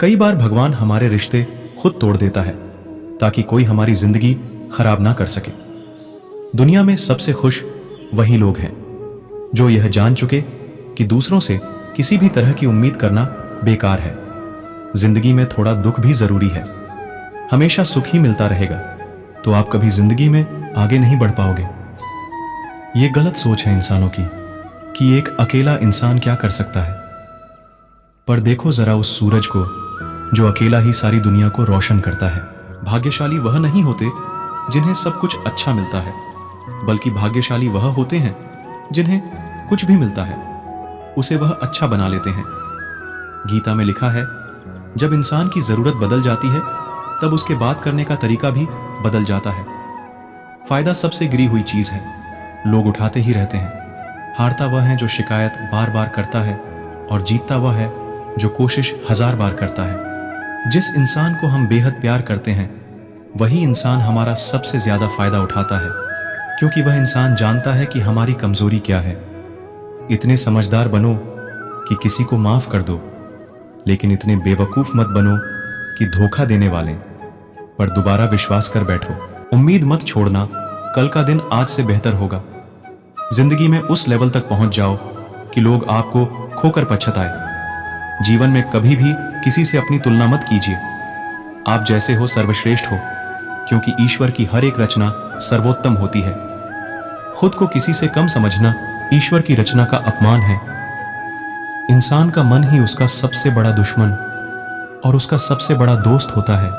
कई बार भगवान हमारे रिश्ते खुद तोड़ देता है ताकि कोई हमारी जिंदगी खराब ना कर सके। दुनिया में सबसे खुश वही लोग हैं जो यह जान चुके कि दूसरों से किसी भी तरह की उम्मीद करना बेकार है। जिंदगी में थोड़ा दुख भी जरूरी है। हमेशा सुख ही मिलता रहेगा तो आप कभी जिंदगी में आगे नहीं बढ़ पाओगे। ये गलत सोच है इंसानों की कि एक अकेला इंसान क्या कर सकता है। पर देखो जरा उस सूरज को जो अकेला ही सारी दुनिया को रोशन करता है। भाग्यशाली वह नहीं होते जिन्हें सब कुछ अच्छा मिलता है, बल्कि भाग्यशाली वह होते हैं जिन्हें कुछ भी मिलता है उसे वह अच्छा बना लेते हैं। गीता में लिखा है, जब इंसान की जरूरत बदल जाती है तब उसके बात करने का तरीका भी बदल जाता है। फायदा सबसे गिरी हुई चीज है, लोग उठाते ही रहते हैं। हारता वह है जो शिकायत बार बार करता है और जीतता वह है जो कोशिश 1000 बार करता है। जिस इंसान को हम बेहद प्यार करते हैं वही इंसान हमारा सबसे ज्यादा फायदा उठाता है, क्योंकि वह इंसान जानता है कि हमारी कमजोरी क्या है। इतने समझदार बनो कि किसी को माफ कर दो, लेकिन इतने बेवकूफ मत बनो कि धोखा देने वाले पर दोबारा विश्वास कर बैठो। उम्मीद मत छोड़ना, कल का दिन आज से बेहतर होगा। जिंदगी में उस लेवल तक पहुंच जाओ कि लोग आपको खोकर पछताए। जीवन में कभी भी किसी से अपनी तुलना मत कीजिए। आप जैसे हो सर्वश्रेष्ठ हो, क्योंकि ईश्वर की हर एक रचना सर्वोत्तम होती है। खुद को किसी से कम समझना ईश्वर की रचना का अपमान है। इंसान का मन ही उसका सबसे बड़ा दुश्मन और उसका सबसे बड़ा दोस्त होता है।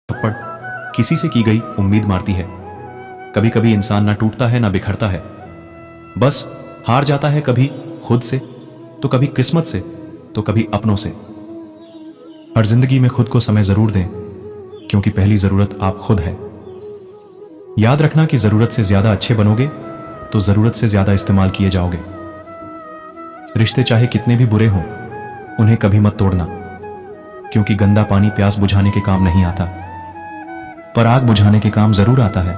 थप्पड़ किसी से की गई उम्मीद मारती है। कभी कभी इंसान ना टूटता है ना बिखरता है, बस हार जाता है, कभी खुद से तो कभी किस्मत से तो कभी अपनों से। हर जिंदगी में खुद को समय जरूर दें, क्योंकि पहली जरूरत आप खुद है। याद रखना कि जरूरत से ज्यादा अच्छे बनोगे तो जरूरत से ज्यादा इस्तेमाल किए जाओगे। रिश्ते चाहे कितने भी बुरे हों उन्हें कभी मत तोड़ना, क्योंकि गंदा पानी प्यास बुझाने के काम नहीं आता, पर आग बुझाने के काम जरूर आता है।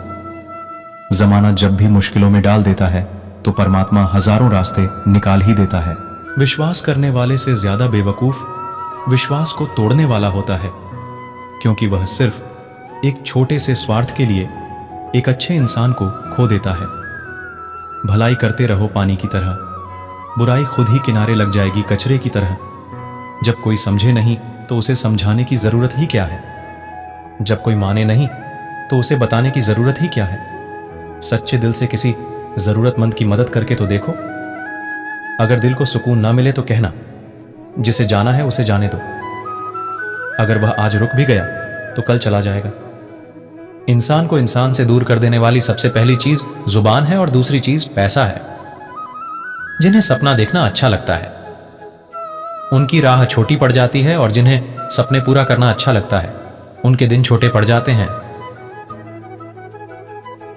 जमाना जब भी मुश्किलों में डाल देता है तो परमात्मा हजारों रास्ते निकाल ही देता है। विश्वास करने वाले से ज्यादा बेवकूफ विश्वास को तोड़ने वाला होता है, क्योंकि वह सिर्फ एक छोटे से स्वार्थ के लिए एक अच्छे इंसान को खो देता है। भलाई करते रहो पानी की तरह, बुराई खुद ही किनारे लग जाएगी कचरे की तरह। जब कोई समझे नहीं तो उसे समझाने की जरूरत ही क्या है। जब कोई माने नहीं तो उसे बताने की जरूरत ही क्या है। सच्चे दिल से किसी जरूरतमंद की मदद करके तो देखो। अगर दिल को सुकून ना मिले तो कहना, जिसे जाना है उसे जाने दो। अगर वह आज रुक भी गया तो कल चला जाएगा। इंसान को इंसान से दूर कर देने वाली सबसे पहली चीज जुबान है और दूसरी चीज पैसा है। जिन्हें सपना देखना अच्छा लगता है उनकी राह छोटी पड़ जाती है, और जिन्हें सपने पूरा करना अच्छा लगता है उनके दिन छोटे पड़ जाते हैं।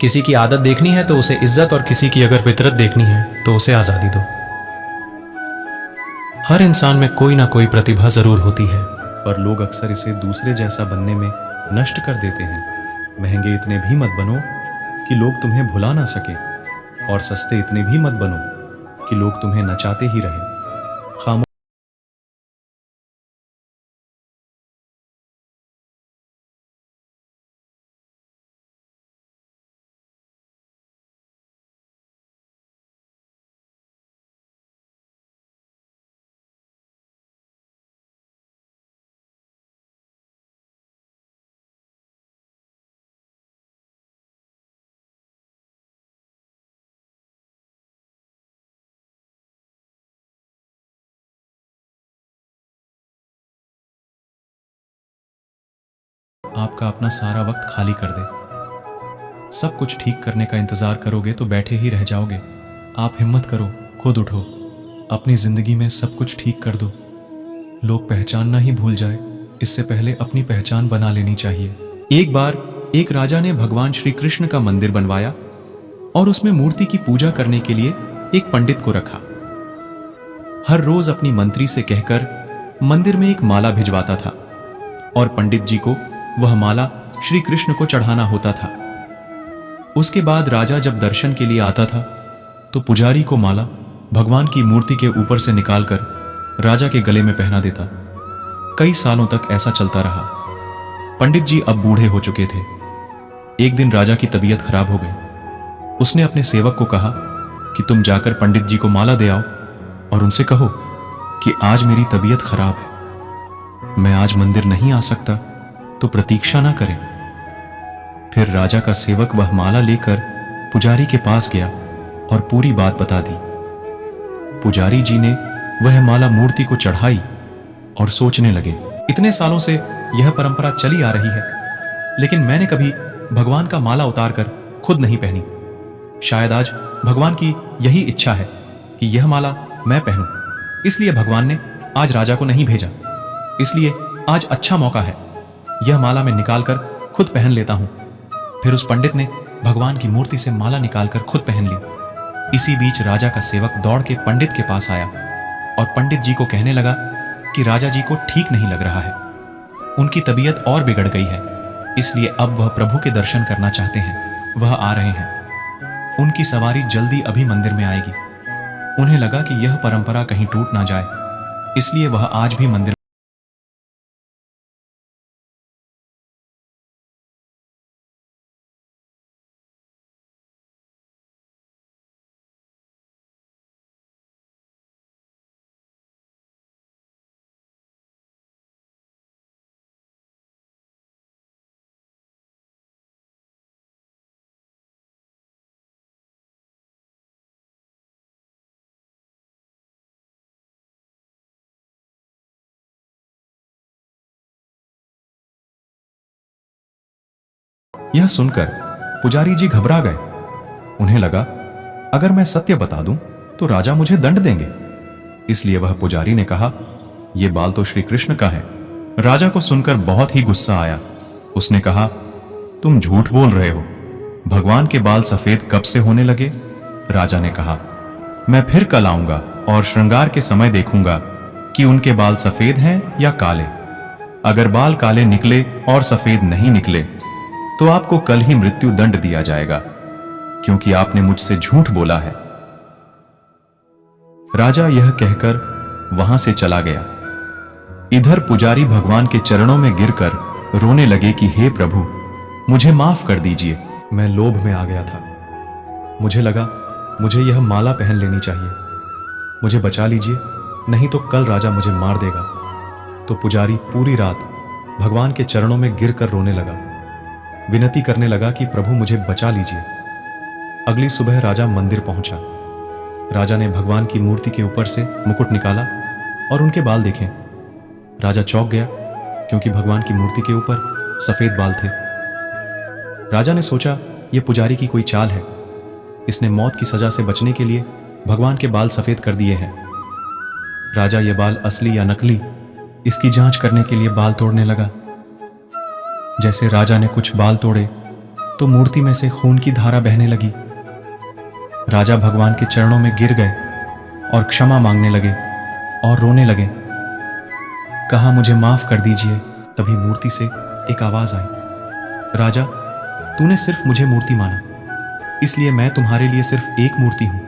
किसी की आदत देखनी है तो उसे इज्जत, और किसी की अगर फितरत देखनी है तो उसे आजादी दो। हर इंसान में कोई ना कोई प्रतिभा जरूर होती है, पर लोग अक्सर इसे दूसरे जैसा बनने में नष्ट कर देते हैं। महंगे इतने भी मत बनो कि लोग तुम्हें भुला ना सके, और सस्ते इतने भी मत बनो कि लोग तुम्हें नचाते ही रहे। खामोश आपका अपना सारा वक्त खाली कर दे। सब कुछ ठीक करने का इंतजार करोगे तो बैठे ही रह जाओगे। आप हिम्मत करो, खुद उठो, अपनी जिंदगी में सब कुछ ठीक कर दो। लोग पहचानना ही भूल जाए, इससे पहले अपनी पहचान बना लेनी चाहिए। एक बार एक राजा ने भगवान श्री कृष्ण का मंदिर बनवाया और उसमें मूर्ति की पूजा करने के लिए एक पंडित को रखा। हर रोज अपनी मंत्री से कहकर मंदिर में एक माला भिजवाता था और पंडित जी को वह माला श्री कृष्ण को चढ़ाना होता था। उसके बाद राजा जब दर्शन के लिए आता था तो पुजारी को माला भगवान की मूर्ति के ऊपर से निकालकर राजा के गले में पहना देता। कई सालों तक ऐसा चलता रहा। पंडित जी अब बूढ़े हो चुके थे। एक दिन राजा की तबीयत खराब हो गई। उसने अपने सेवक को कहा कि तुम जाकर पंडित जी को माला दे आओ और उनसे कहो कि आज मेरी तबीयत खराब है, मैं आज मंदिर नहीं आ सकता, तो प्रतीक्षा ना करें। फिर राजा का सेवक वह माला लेकर पुजारी के पास गया और पूरी बात बता दी। पुजारी जी ने वह माला मूर्ति को चढ़ाई और सोचने लगे, इतने सालों से यह परंपरा चली आ रही है, लेकिन मैंने कभी भगवान का माला उतारकर खुद नहीं पहनी। शायद आज भगवान की यही इच्छा है कि यह माला मैं पहनूं, इसलिए भगवान ने आज राजा को नहीं भेजा। इसलिए आज अच्छा मौका है, यह माला मैं निकालकर खुद पहन लेता हूं। फिर उस पंडित ने भगवान की मूर्ति से माला निकालकर खुद पहन ली। इसी बीच राजा का सेवक दौड़ के पंडित के पास आया और पंडित जी को कहने लगा कि राजा जी को ठीक नहीं लग रहा है, उनकी तबीयत और बिगड़ गई है, इसलिए अब वह प्रभु के दर्शन करना चाहते हैं। वह आ रहे हैं, उनकी सवारी जल्दी अभी मंदिर में आएगी। उन्हें लगा कि यह परंपरा कहीं टूट ना जाए, इसलिए वह आज भी मंदिर यह सुनकर पुजारी जी घबरा गए। उन्हें लगा अगर मैं सत्य बता दूं तो राजा मुझे दंड देंगे, इसलिए वह पुजारी ने कहा, यह बाल तो श्री कृष्ण का है। राजा को सुनकर बहुत ही गुस्सा आया। उसने कहा, तुम झूठ बोल रहे हो, भगवान के बाल सफेद कब से होने लगे? राजा ने कहा, मैं फिर कल आऊंगा और श्रृंगार के समय देखूंगा कि उनके बाल सफेद हैं या काले। अगर बाल काले निकले और सफेद नहीं निकले तो आपको कल ही मृत्यु दंड दिया जाएगा, क्योंकि आपने मुझसे झूठ बोला है। राजा यह कहकर वहां से चला गया। इधर पुजारी भगवान के चरणों में गिरकर रोने लगे कि हे प्रभु, मुझे माफ कर दीजिए, मैं लोभ में आ गया था। मुझे लगा मुझे यह माला पहन लेनी चाहिए, मुझे बचा लीजिए, नहीं तो कल राजा मुझे मार देगा। तो पुजारी पूरी रात भगवान के चरणों में गिरकर रोने लगा, विनती करने लगा कि प्रभु मुझे बचा लीजिए। अगली सुबह राजा मंदिर पहुंचा। राजा ने भगवान की मूर्ति के ऊपर से मुकुट निकाला और उनके बाल देखे। राजा चौंक गया, क्योंकि भगवान की मूर्ति के ऊपर सफेद बाल थे। राजा ने सोचा यह पुजारी की कोई चाल है, इसने मौत की सजा से बचने के लिए भगवान के बाल सफेद कर दिए हैं। राजा ये बाल असली या नकली, इसकी जांच करने के लिए बाल तोड़ने लगा। जैसे राजा ने कुछ बाल तोड़े तो मूर्ति में से खून की धारा बहने लगी। राजा भगवान के चरणों में गिर गए और क्षमा मांगने लगे और रोने लगे। कहा, मुझे माफ कर दीजिए। तभी मूर्ति से एक आवाज आई, राजा, तूने सिर्फ मुझे मूर्ति माना, इसलिए मैं तुम्हारे लिए सिर्फ एक मूर्ति हूं।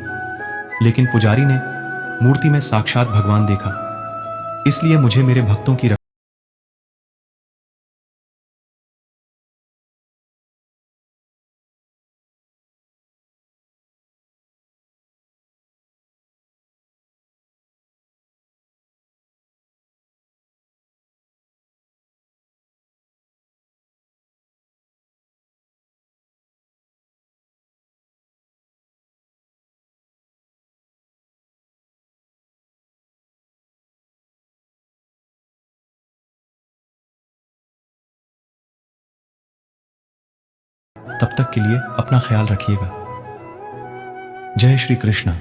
लेकिन पुजारी ने मूर्ति में साक्षात भगवान देखा, इसलिए मुझे मेरे भक्तों की तब तक के लिए अपना ख्याल रखिएगा। जय श्री कृष्ण।